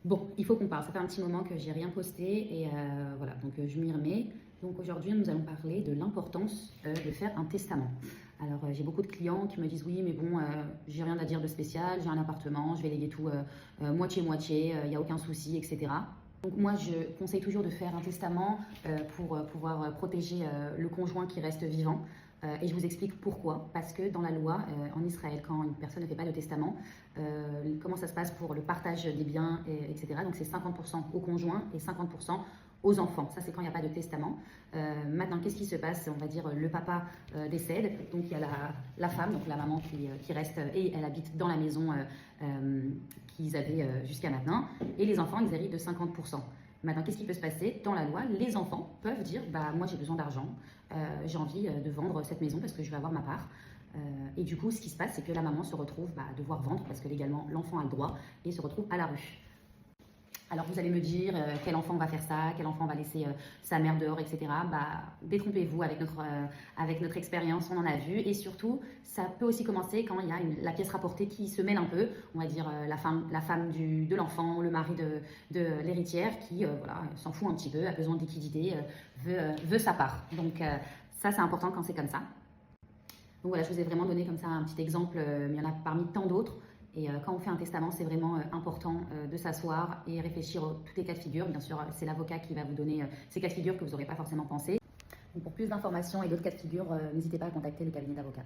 Bon, il faut qu'on parle. Ça fait un petit moment que j'ai rien posté et voilà, donc je m'y remets. Donc aujourd'hui, nous allons parler de l'importance de faire un testament. Alors j'ai beaucoup de clients qui me disent oui, mais bon, j'ai rien à dire de spécial, j'ai un appartement, je vais léguer tout moitié-moitié, il n'y a aucun souci, etc. Donc moi, je conseille toujours de faire un testament pour pouvoir protéger le conjoint qui reste vivant. Et je vous explique pourquoi. Parce que dans la loi en Israël, quand une personne ne fait pas de testament, comment ça se passe pour le partage des biens, etc. Donc c'est 50% au conjoint et 50% aux enfants. Ça, c'est quand il n'y a pas de testament. Maintenant, qu'est-ce qui se passe? On va dire le papa décède, donc il y a la femme, donc la maman qui reste et elle habite dans la maison qu'ils avaient jusqu'à maintenant. Et les enfants, ils héritent de 50%. Maintenant, qu'est-ce qui peut se passer? Dans la loi, les enfants peuvent dire bah, moi j'ai besoin d'argent, j'ai envie de vendre cette maison parce que je vais avoir ma part. Et du coup, ce qui se passe, c'est que la maman se retrouve à devoir vendre parce que légalement l'enfant a le droit et se retrouve à la rue. Alors vous allez me dire quel enfant va faire ça, quel enfant va laisser sa mère dehors, etc. Bah, détrompez-vous avec notre expérience, on en a vu. Et surtout, ça peut aussi commencer quand il y a la pièce rapportée qui se mêle un peu. On va dire la femme de l'enfant, le mari de l'héritière qui voilà, s'en fout un petit peu, a besoin de liquidité, veut sa part. Donc ça, c'est important quand c'est comme ça. Donc voilà, je vous ai vraiment donné comme ça un petit exemple, mais il y en a parmi tant d'autres. Et quand on fait un testament, c'est vraiment important de s'asseoir et réfléchir à tous les cas de figure. Bien sûr, c'est l'avocat qui va vous donner ces cas de figure que vous n'aurez pas forcément pensé. Donc pour plus d'informations et d'autres cas de figure, n'hésitez pas à contacter le cabinet d'avocats.